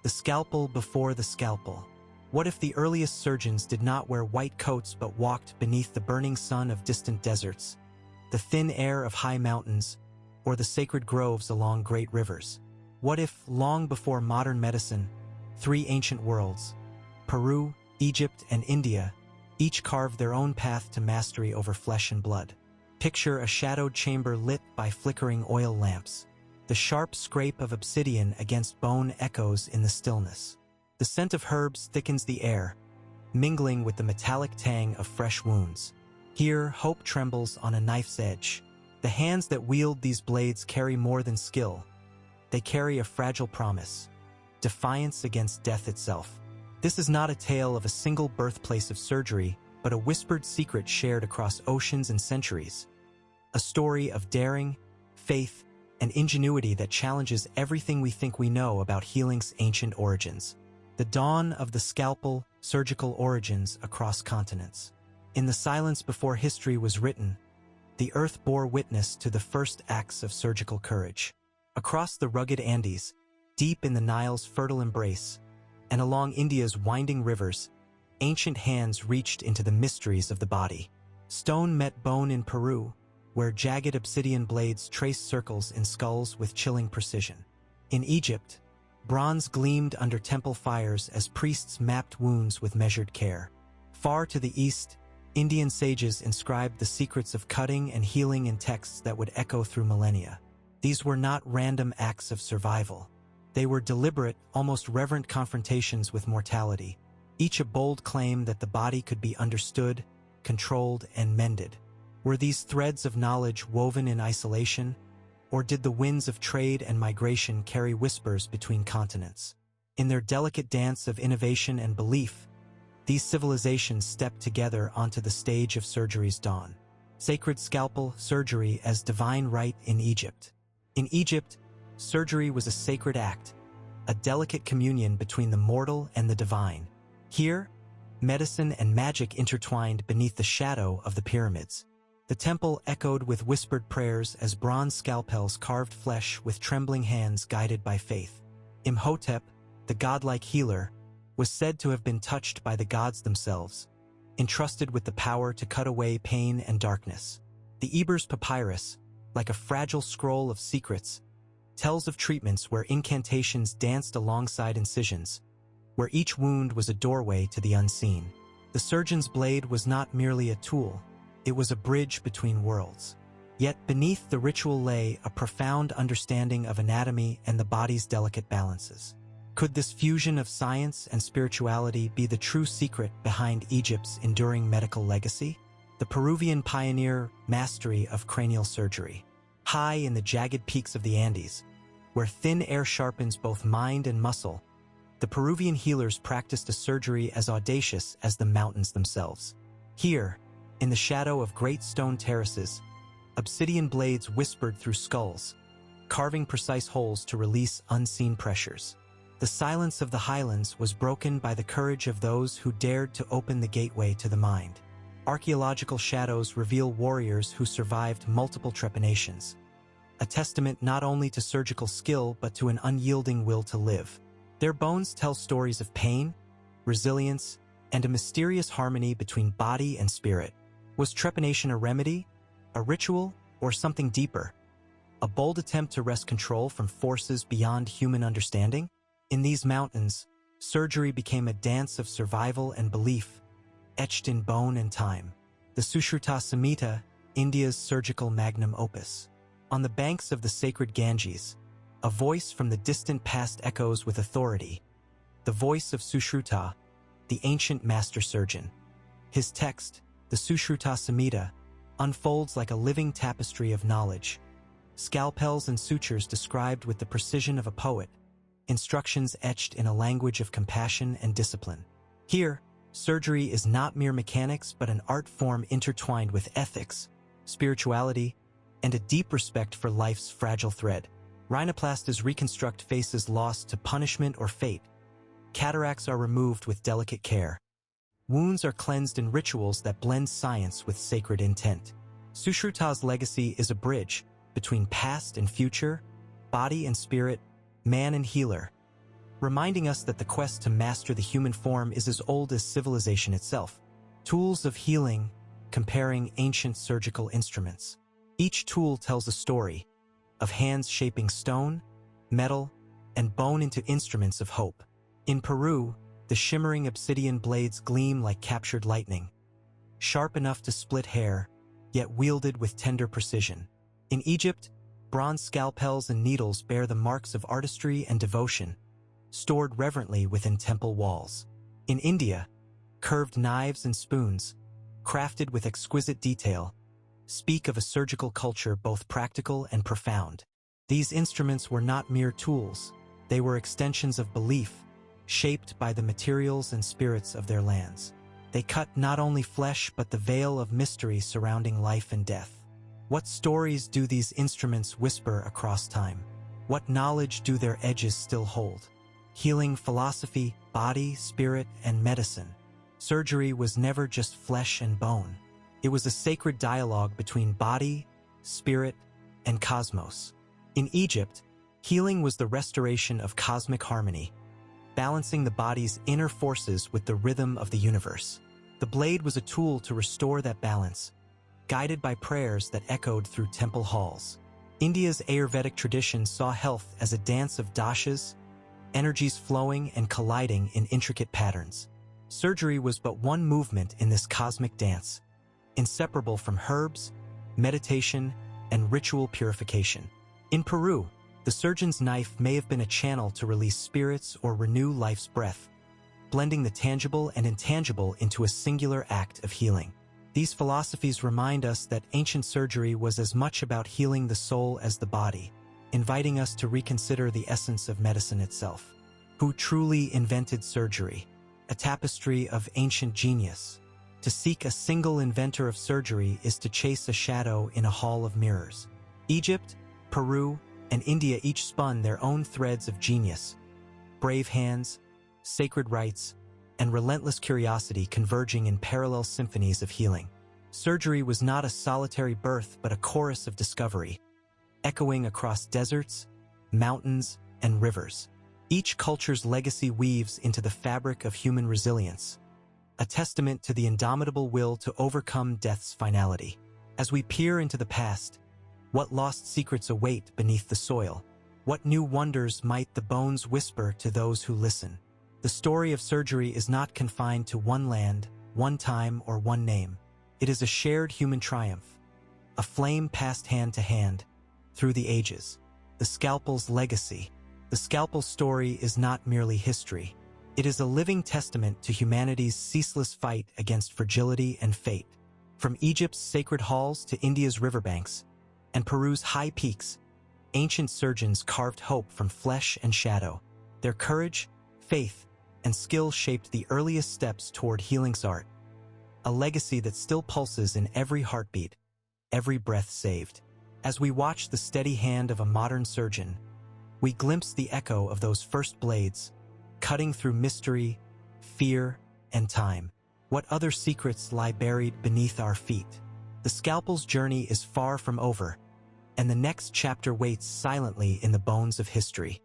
The scalpel before the scalpel. What if the earliest surgeons did not wear white coats but walked beneath the burning sun of distant deserts, the thin air of high mountains, or the sacred groves along great rivers? What if, long before modern medicine, three ancient worlds, Peru, Egypt, and India, each carved their own path to mastery over flesh and blood? Picture a shadowed chamber lit by flickering oil lamps. The sharp scrape of obsidian against bone echoes in the stillness. The scent of herbs thickens the air, mingling with the metallic tang of fresh wounds. Here, hope trembles on a knife's edge. The hands that wield these blades carry more than skill. They carry a fragile promise, defiance against death itself. This is not a tale of a single birthplace of surgery, but a whispered secret shared across oceans and centuries. A story of daring, faith, and ingenuity that challenges everything we think we know about healing's ancient origins. The dawn of the scalpel, surgical origins across continents. In the silence before history was written, the earth bore witness to the first acts of surgical courage. Across the rugged Andes, deep in the Nile's fertile embrace, and along India's winding rivers, ancient hands reached into the mysteries of the body. Stone met bone in Peru, where jagged obsidian blades traced circles in skulls with chilling precision. In Egypt, bronze gleamed under temple fires as priests mapped wounds with measured care. Far to the east, Indian sages inscribed the secrets of cutting and healing in texts that would echo through millennia. These were not random acts of survival. They were deliberate, almost reverent confrontations with mortality, each a bold claim that the body could be understood, controlled, and mended. Were these threads of knowledge woven in isolation, or did the winds of trade and migration carry whispers between continents? In their delicate dance of innovation and belief, these civilizations stepped together onto the stage of surgery's dawn. Sacred scalpel surgery as divine rite in Egypt. In Egypt, surgery was a sacred act, a delicate communion between the mortal and the divine. Here, medicine and magic intertwined beneath the shadow of the pyramids. The temple echoed with whispered prayers as bronze scalpels carved flesh with trembling hands guided by faith. Imhotep, the godlike healer, was said to have been touched by the gods themselves, entrusted with the power to cut away pain and darkness. The Ebers Papyrus, like a fragile scroll of secrets, tells of treatments where incantations danced alongside incisions, where each wound was a doorway to the unseen. The surgeon's blade was not merely a tool, it was a bridge between worlds. Yet beneath the ritual lay a profound understanding of anatomy and the body's delicate balances. Could this fusion of science and spirituality be the true secret behind Egypt's enduring medical legacy? The Peruvian pioneer mastery of cranial surgery. High in the jagged peaks of the Andes, where thin air sharpens both mind and muscle, the Peruvian healers practiced a surgery as audacious as the mountains themselves. Here, in the shadow of great stone terraces, obsidian blades whispered through skulls, carving precise holes to release unseen pressures. The silence of the highlands was broken by the courage of those who dared to open the gateway to the mind. Archaeological shadows reveal warriors who survived multiple trepanations, a testament not only to surgical skill but to an unyielding will to live. Their bones tell stories of pain, resilience, and a mysterious harmony between body and spirit. Was trepanation a remedy, a ritual, or something deeper? A bold attempt to wrest control from forces beyond human understanding? In these mountains, surgery became a dance of survival and belief, etched in bone and time. The Sushruta Samhita, India's surgical magnum opus. On the banks of the sacred Ganges, a voice from the distant past echoes with authority. The voice of Sushruta, the ancient master surgeon. His text, the Sushruta Samhita, unfolds like a living tapestry of knowledge. Scalpels and sutures described with the precision of a poet, instructions etched in a language of compassion and discipline. Here, surgery is not mere mechanics but an art form intertwined with ethics, spirituality, and a deep respect for life's fragile thread. Rhinoplasties reconstruct faces lost to punishment or fate. Cataracts are removed with delicate care. Wounds are cleansed in rituals that blend science with sacred intent. Sushruta's legacy is a bridge between past and future, body and spirit, man and healer. reminding us that the quest to master the human form is as old as civilization itself. Tools of healing, comparing ancient surgical instruments. Each tool tells a story of hands shaping stone, metal, and bone into instruments of hope. In Peru, the shimmering obsidian blades gleam like captured lightning, sharp enough to split hair, yet wielded with tender precision. In Egypt, bronze scalpels and needles bear the marks of artistry and devotion, stored reverently within temple walls. In India, curved knives and spoons, crafted with exquisite detail, speak of a surgical culture both practical and profound. These instruments were not mere tools, they were extensions of belief, shaped by the materials and spirits of their lands. They cut not only flesh but the veil of mystery surrounding life and death. What stories do these instruments whisper across time? What knowledge do their edges still hold? Healing philosophy, body, spirit, and medicine. Surgery was never just flesh and bone. It was a sacred dialogue between body, spirit, and cosmos. In Egypt, healing was the restoration of cosmic harmony, balancing the body's inner forces with the rhythm of the universe. The blade was a tool to restore that balance, guided by prayers that echoed through temple halls. India's Ayurvedic tradition saw health as a dance of dashas, energies flowing and colliding in intricate patterns. Surgery was but one movement in this cosmic dance, inseparable from herbs, meditation, and ritual purification. In Peru, the surgeon's knife may have been a channel to release spirits or renew life's breath, blending the tangible and intangible into a singular act of healing. These philosophies remind us that ancient surgery was as much about healing the soul as the body, inviting us to reconsider the essence of medicine itself. Who truly invented surgery? A tapestry of ancient genius. To seek a single inventor of surgery is to chase a shadow in a hall of mirrors. Egypt, Peru, and India each spun their own threads of genius. Brave hands, sacred rites, and relentless curiosity converging in parallel symphonies of healing. Surgery was not a solitary birth but a chorus of discovery, echoing across deserts, mountains, and rivers. Each culture's legacy weaves into the fabric of human resilience, a testament to the indomitable will to overcome death's finality. As we peer into the past, what lost secrets await beneath the soil? What new wonders might the bones whisper to those who listen? The story of surgery is not confined to one land, one time, or one name. It is a shared human triumph, a flame passed hand to hand through the ages. The scalpel's legacy. The scalpel story is not merely history. It is a living testament to humanity's ceaseless fight against fragility and fate. From Egypt's sacred halls to India's riverbanks and Peru's high peaks, ancient surgeons carved hope from flesh and shadow. Their courage, faith, and skill shaped the earliest steps toward healing's art, a legacy that still pulses in every heartbeat, every breath saved. As we watch the steady hand of a modern surgeon, we glimpse the echo of those first blades, cutting through mystery, fear, and time. What other secrets lie buried beneath our feet? The scalpel's journey is far from over, and the next chapter waits silently in the bones of history.